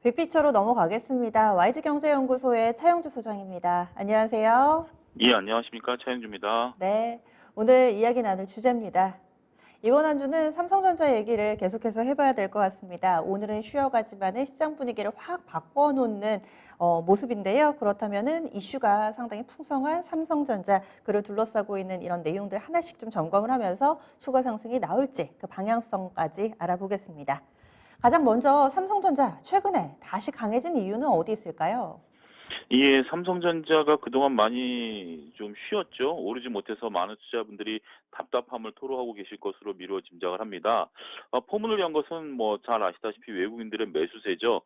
빅픽처로 넘어가겠습니다. YG경제연구소의 차영주 소장입니다. 안녕하세요. 예, 안녕하십니까. 차영주입니다. 네, 오늘 이야기 나눌 주제입니다. 이번 한 주는 삼성전자 얘기를 계속해서 해봐야 될 것 같습니다. 오늘은 쉬어가지만은 시장 분위기를 확 바꿔놓는 모습인데요. 그렇다면은 이슈가 상당히 풍성한 삼성전자, 그를 둘러싸고 있는 이런 내용들 하나씩 좀 점검을 하면서 추가 상승이 나올지 그 방향성까지 알아보겠습니다. 가장 먼저 삼성전자 최근에 다시 강해진 이유는 어디 있을까요? 예, 삼성전자가 그동안 많이 좀 쉬었죠. 오르지 못해서 많은 투자자분들이 답답함을 토로하고 계실 것으로 미루어 짐작을 합니다. 포문을 연 것은 뭐 잘 아시다시피 외국인들의 매수세죠.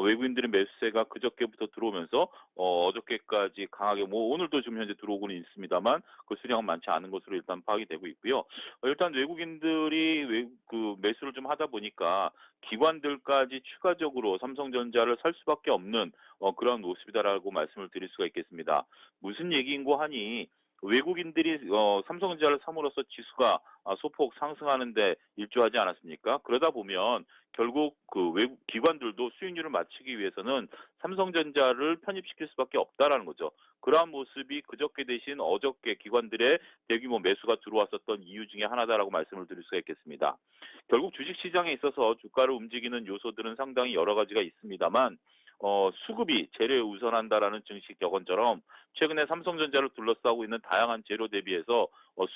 외국인들의 매수세가 그저께부터 들어오면서 어저께까지 강하게 뭐 오늘도 지금 현재 들어오고는 있습니다만 그 수량은 많지 않은 것으로 일단 파악이 되고 있고요. 일단 외국인들이 그 매수를 좀 하다 보니까 기관들까지 추가적으로 삼성전자를 살 수밖에 없는 그런 모습이다라고 말씀을 드릴 수가 있겠습니다. 무슨 얘기인고 하니 외국인들이 삼성전자를 삼으로써 지수가 소폭 상승하는데 일조하지 않았습니까? 그러다 보면 결국 그 외국 기관들도 수익률을 맞추기 위해서는 삼성전자를 편입시킬 수밖에 없다라는 거죠. 그러한 모습이 그저께 대신 어저께 기관들의 대규모 매수가 들어왔었던 이유 중에 하나다라고 말씀을 드릴 수가 있겠습니다. 결국 주식시장에 있어서 주가를 움직이는 요소들은 상당히 여러 가지가 있습니다만 수급이 재료에 우선한다라는 증시 격언처럼 최근에 삼성전자를 둘러싸고 있는 다양한 재료 대비해서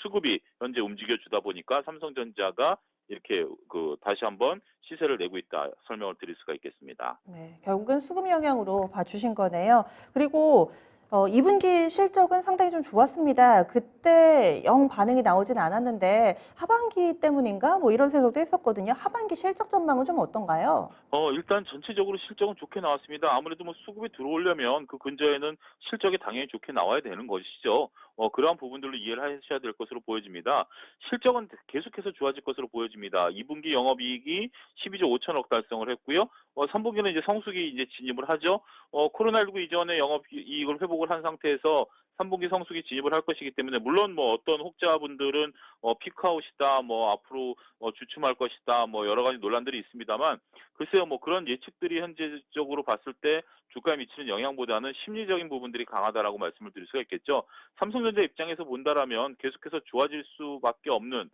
수급이 현재 움직여 주다 보니까 삼성전자가 이렇게 그 다시 한번 시세를 내고 있다 설명을 드릴 수가 있겠습니다. 네, 결국은 수급 영향으로 봐주신 거네요. 그리고 2분기 실적은 상당히 좀 좋았습니다. 그때 영 반응이 나오진 않았는데 하반기 때문인가? 뭐 이런 생각도 했었거든요. 하반기 실적 전망은 좀 어떤가요? 일단 전체적으로 실적은 좋게 나왔습니다. 아무래도 뭐 수급이 들어오려면 그 근저에는 실적이 당연히 좋게 나와야 되는 것이죠. 그러한 부분들로 이해를 하셔야 될 것으로 보여집니다. 실적은 계속해서 좋아질 것으로 보여집니다. 2분기 영업이익이 12조 5천억 달성을 했고요. 3분기는 이제 성수기 이제 진입을 하죠. 코로나19 이전에 영업이익을 회복을 한 상태에서 3분기 성수기 진입을 할 것이기 때문에 물론 뭐 어떤 혹자분들은 피크아웃이다, 뭐 앞으로 주춤할 것이다, 뭐 여러 가지 논란들이 있습니다만 글쎄요, 뭐 그런 예측들이 현재적으로 봤을 때 주가에 미치는 영향보다는 심리적인 부분들이 강하다라고 말씀을 드릴 수가 있겠죠. 삼성전자 입장에서 본다라면 계속해서 좋아질 수밖에 없는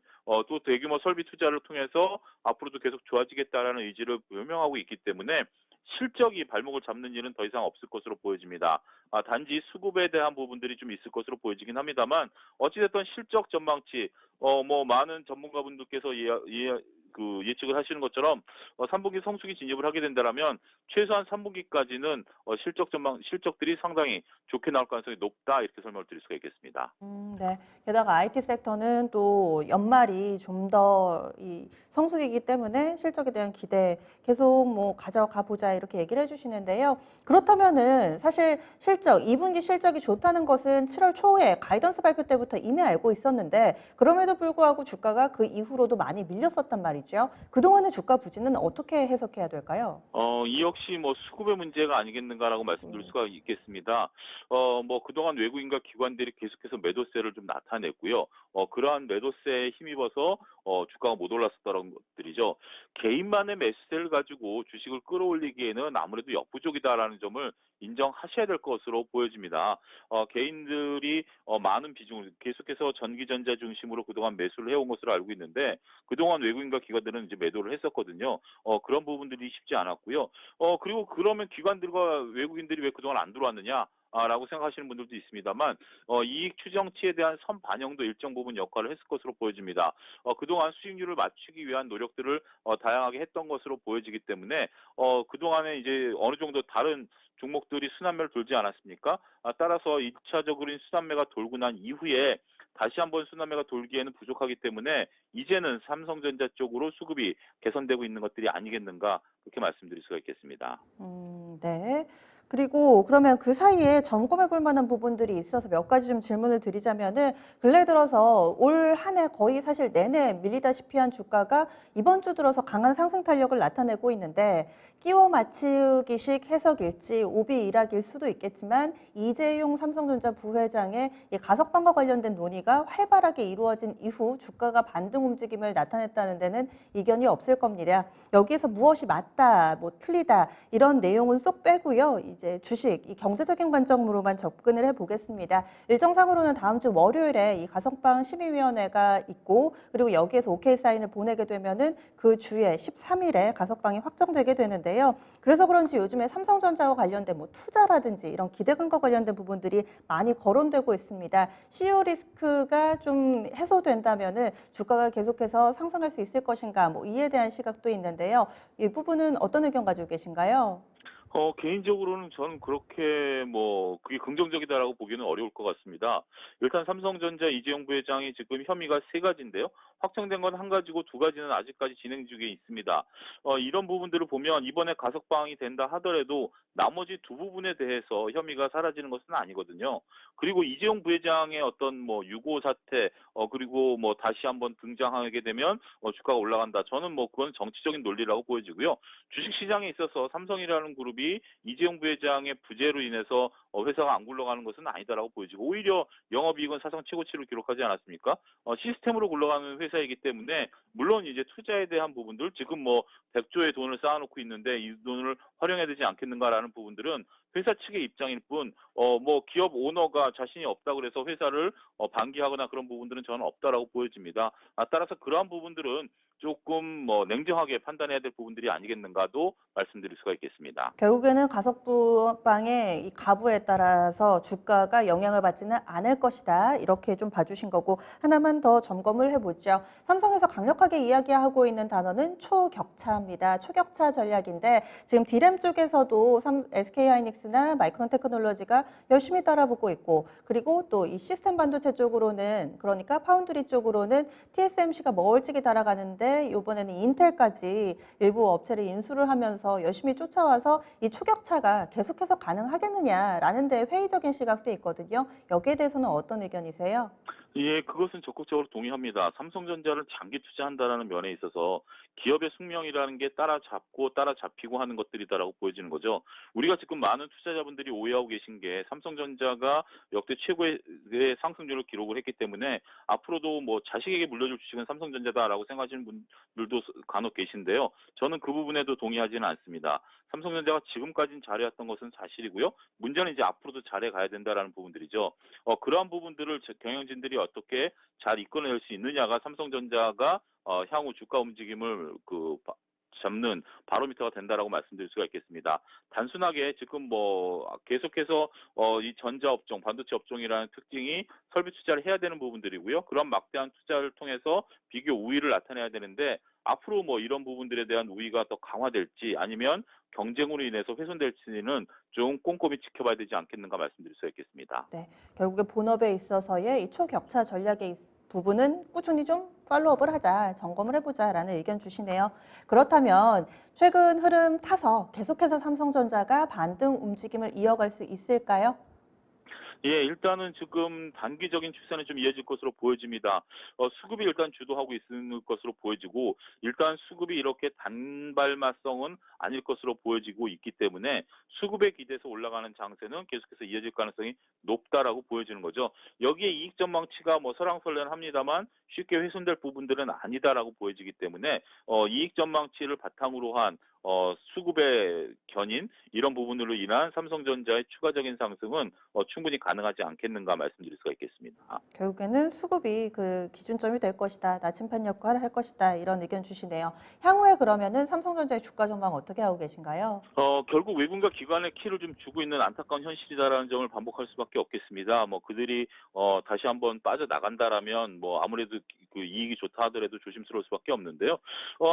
또 대규모 설비 투자를 통해서 앞으로도 계속 좋아지겠다라는 의지를 표명하고 있기 때문에 실적이 발목을 잡는 일은 더 이상 없을 것으로 보여집니다. 단지 수급에 대한 부분들이 좀 있을 것으로 보여지긴 합니다만 어찌됐든 실적 전망치 뭐 많은 전문가분들께서 예측을 하시는 것처럼 3분기 성수기 진입을 하게 된다라면 최소한 3분기까지는 실적들이 상당히 좋게 나올 가능성이 높다 이렇게 설명을 드릴 수가 있겠습니다. 네. 게다가 IT 섹터는 또 연말이 좀 더 이 성수기이기 때문에 실적에 대한 기대 계속 뭐 가져가 보자 이렇게 얘기를 해주시는데요. 그렇다면은 사실 실적, 2분기 실적이 좋다는 것은 7월 초에 가이던스 발표 때부터 이미 알고 있었는데 그럼에도 불구하고 주가가 그 이후로도 많이 밀렸었단 말이죠. 그동안의 주가 부진은 어떻게 해석해야 될까요? 이 역시 뭐 수급의 문제가 아니겠는가라고 말씀드릴 네. 수가 있겠습니다. 뭐 그동안 외국인과 기관들이 계속해서 매도세를 좀 나타냈고요. 그러한 매도세에 힘입어서 주가가 못 올랐었다는 것들이죠. 개인만의 매수세를 가지고 주식을 끌어올리기에는 아무래도 역부족이다라는 점을 인정하셔야 될 것으로 보여집니다. 개인들이 많은 비중을 계속해서 전기전자 중심으로 그동안 매수를 해온 것으로 알고 있는데 그동안 외국인과 기관들은 이제 매도를 했었거든요. 그런 부분들이 쉽지 않았고요. 그리고 그러면 기관들과 외국인들이 왜 그동안 안 들어왔느냐? 라고 생각하시는 분들도 있습니다만 이익 추정치에 대한 선반영도 일정 부분 역할을 했을 것으로 보여집니다. 그동안 수익률을 맞추기 위한 노력들을 다양하게 했던 것으로 보여지기 때문에 그동안에 이제 어느 정도 다른 종목들이 순환매를 돌지 않았습니까? 따라서 1차적으로는 순환매가 돌고 난 이후에 다시 한번 순환매가 돌기에는 부족하기 때문에 이제는 삼성전자 쪽으로 수급이 개선되고 있는 것들이 아니겠는가 그렇게 말씀드릴 수가 있겠습니다. 네. 그리고 그러면 그 사이에 점검해 볼 만한 부분들이 있어서 몇 가지 좀 질문을 드리자면은 근래 들어서 올 한 해 거의 사실 내내 밀리다시피 한 주가가 이번 주 들어서 강한 상승 탄력을 나타내고 있는데 끼워 맞추기식 해석일지 오비 일학일 수도 있겠지만 이재용 삼성전자 부회장의 이 가석방과 관련된 논의가 활발하게 이루어진 이후 주가가 반등 움직임을 나타냈다는 데는 이견이 없을 겁니다. 여기에서 무엇이 맞다, 뭐 틀리다 이런 내용은 쏙 빼고요. 이제 주식, 이 경제적인 관점으로만 접근을 해보겠습니다. 일정상으로는 다음 주 월요일에 이 가석방 심의위원회가 있고 그리고 여기에서 오케이 사인을 보내게 되면은 그 주에 13일에 가석방이 확정되게 되는데요. 그래서 그런지 요즘에 삼성전자와 관련된 뭐 투자라든지 이런 기대감과 관련된 부분들이 많이 거론되고 있습니다. CEO 리스크가 좀 해소된다면은 주가가 계속해서 상승할 수 있을 것인가, 뭐 이에 대한 시각도 있는데요. 이 부분은 어떤 의견 가지고 계신가요? 개인적으로는 저는 그렇게 뭐 그게 긍정적이다라고 보기는 어려울 것 같습니다. 일단 삼성전자 이재용 부회장이 지금 혐의가 세 가지인데요. 확정된 건 한 가지고 두 가지는 아직까지 진행 중에 있습니다. 이런 부분들을 보면 이번에 가석방이 된다 하더라도 나머지 두 부분에 대해서 혐의가 사라지는 것은 아니거든요. 그리고 이재용 부회장의 어떤 뭐 유고 사태, 그리고 뭐 다시 한번 등장하게 되면 주가가 올라간다. 저는 뭐 그건 정치적인 논리라고 보여지고요. 주식시장에 있어서 삼성이라는 그룹이 이재용 부회장의 부재로 인해서 회사가 안 굴러가는 것은 아니다라고 보여지고 오히려 영업이익은 사상 최고치를 기록하지 않았습니까? 시스템으로 굴러가는 회사이기 때문에 물론 이제 투자에 대한 부분들 지금 뭐 100조의 돈을 쌓아놓고 있는데 이 돈을 활용해야 되지 않겠는가라는 부분들은 회사 측의 입장일 뿐, 뭐 기업 오너가 자신이 없다 그래서 회사를 반기하거나 그런 부분들은 저는 없다라고 보여집니다. 따라서 그러한 부분들은 조금 뭐 냉정하게 판단해야 될 부분들이 아니겠는가도 말씀드릴 수가 있겠습니다. 결국에는 가석방의 이 가부에 따라서 주가가 영향을 받지는 않을 것이다. 이렇게 좀 봐주신 거고 하나만 더 점검을 해보죠. 삼성에서 강력하게 이야기하고 있는 단어는 초격차입니다. 초격차 전략인데 지금 D램 쪽에서도 SK하이닉스나 마이크론 테크놀로지가 열심히 따라붙고 있고 그리고 또 이 시스템 반도체 쪽으로는 그러니까 파운드리 쪽으로는 TSMC가 멀찍이 달아가는데 이번에는 인텔까지 일부 업체를 인수를 하면서 열심히 쫓아와서 이 초격차가 계속해서 가능하겠느냐라는 데 회의적인 시각도 있거든요. 여기에 대해서는 어떤 의견이세요? 예, 그것은 적극적으로 동의합니다. 삼성전자를 장기 투자한다라는 면에 있어서 기업의 숙명이라는 게 따라잡고 따라잡히고 하는 것들이다라고 보여지는 거죠. 우리가 지금 많은 투자자분들이 오해하고 계신 게 삼성전자가 역대 최고의 상승률을 기록을 했기 때문에 앞으로도 뭐 자식에게 물려줄 주식은 삼성전자다라고 생각하시는 분들도 간혹 계신데요. 저는 그 부분에도 동의하지는 않습니다. 삼성전자가 지금까지는 잘해왔던 것은 사실이고요. 문제는 이제 앞으로도 잘해 가야 된다라는 부분들이죠. 그러한 부분들을 경영진들이 어떻게 잘 이끌어낼 수 있느냐가 삼성전자가 향후 주가 움직임을 잡는 바로미터가 된다라고 말씀드릴 수가 있겠습니다. 단순하게 지금 뭐 계속해서 이 전자업종, 반도체 업종이라는 특징이 설비 투자를 해야 되는 부분들이고요. 그런 막대한 투자를 통해서 비교 우위를 나타내야 되는데 앞으로 뭐 이런 부분들에 대한 우위가 더 강화될지 아니면 경쟁으로 인해서 훼손될지는 좀 꼼꼼히 지켜봐야 되지 않겠는가 말씀드릴 수가 있겠습니다. 네, 결국에 본업에 있어서의 이 초격차 전략의 부분은 꾸준히 좀 팔로우업을 하자, 점검을 해보자라는 의견 주시네요. 그렇다면 최근 흐름 타서 계속해서 삼성전자가 반등 움직임을 이어갈 수 있을까요? 예, 일단은 지금 단기적인 추세는 좀 이어질 것으로 보여집니다. 수급이 일단 주도하고 있을 것으로 보여지고, 일단 수급이 이렇게 단발마성은 아닐 것으로 보여지고 있기 때문에 수급에 기대서 올라가는 장세는 계속해서 이어질 가능성이 높다라고 보여지는 거죠. 여기에 이익 전망치가 뭐 설랑설렌합니다만 쉽게 훼손될 부분들은 아니다라고 보여지기 때문에 이익 전망치를 바탕으로 한 수급의 견인 이런 부분으로 인한 삼성전자의 추가적인 상승은 충분히 가능하지 않겠는가 말씀드릴 수가 있겠습니다. 결국에는 수급이 그 기준점이 될 것이다. 나침반 역할을 할 것이다. 이런 의견 주시네요. 향후에 그러면은 삼성전자의 주가 전망 어떻게 하고 계신가요? 결국 외국인과 기관의 키를 좀 주고 있는 안타까운 현실이다라는 점을 반복할 수밖에 없겠습니다. 뭐 그들이 다시 한번 빠져나간다라면 뭐 아무래도 그 이익이 좋다 하더라도 조심스러울 수밖에 없는데요.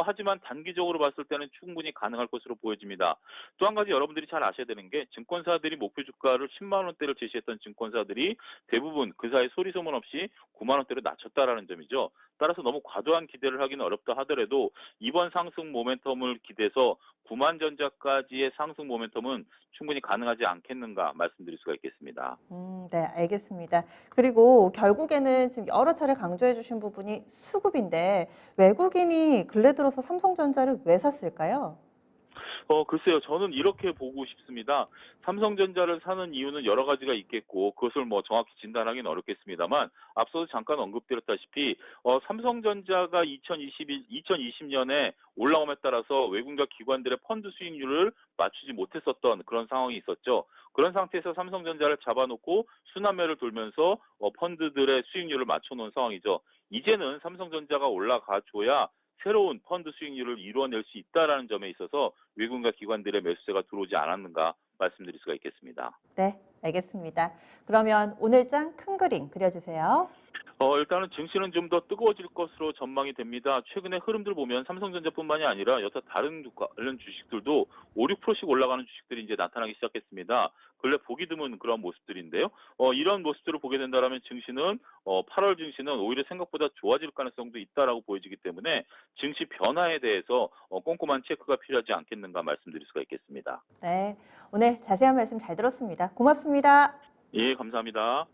하지만 단기적으로 봤을 때는 충분히 가능할 것으로 보여집니다. 또 한 가지 여러분들이 잘 아셔야 되는 게 증권사들이 목표 주가를 10만 원대를 제시했던 증권사들이 대부분 그 사이 소리 소문 없이 9만 원대로 낮췄다라는 점이죠. 따라서 너무 과도한 기대를 하기는 어렵다 하더라도 이번 상승 모멘텀을 기대서 9만 전자까지의 상승 모멘텀은 충분히 가능하지 않겠는가 말씀드릴 수가 있겠습니다. 네, 알겠습니다. 그리고 결국에는 지금 여러 차례 강조해 주신 부분이 수급인데 외국인이 근래 들어서 삼성전자를 왜 샀을까요? 글쎄요. 저는 이렇게 보고 싶습니다. 삼성전자를 사는 이유는 여러 가지가 있겠고 그것을 뭐 정확히 진단하기는 어렵겠습니다만 앞서도 잠깐 언급드렸다시피 삼성전자가 2020년에 올라옴에 따라서 외국인과 기관들의 펀드 수익률을 맞추지 못했었던 그런 상황이 있었죠. 그런 상태에서 삼성전자를 잡아놓고 순환매를 돌면서 펀드들의 수익률을 맞춰놓은 상황이죠. 이제는 삼성전자가 올라가줘야 새로운 펀드 수익률을 이루어낼 수 있다라는 점에 있어서 외국인과 기관들의 매수세가 들어오지 않았는가 말씀드릴 수가 있겠습니다. 네, 알겠습니다. 그러면 오늘장 큰 그림 그려주세요. 일단은 증시는 좀 더 뜨거워질 것으로 전망이 됩니다. 최근의 흐름들 보면 삼성전자뿐만이 아니라 여타 다른 관련 주식들도 5, 6%씩 올라가는 주식들이 이제 나타나기 시작했습니다. 근래 보기 드문 그런 모습들인데요. 이런 모습들을 보게 된다면 증시는 8월 증시는 오히려 생각보다 좋아질 가능성도 있다라고 보여지기 때문에 증시 변화에 대해서 꼼꼼한 체크가 필요하지 않겠는가 말씀드릴 수가 있겠습니다. 네, 오늘 자세한 말씀 잘 들었습니다. 고맙습니다. 예, 감사합니다.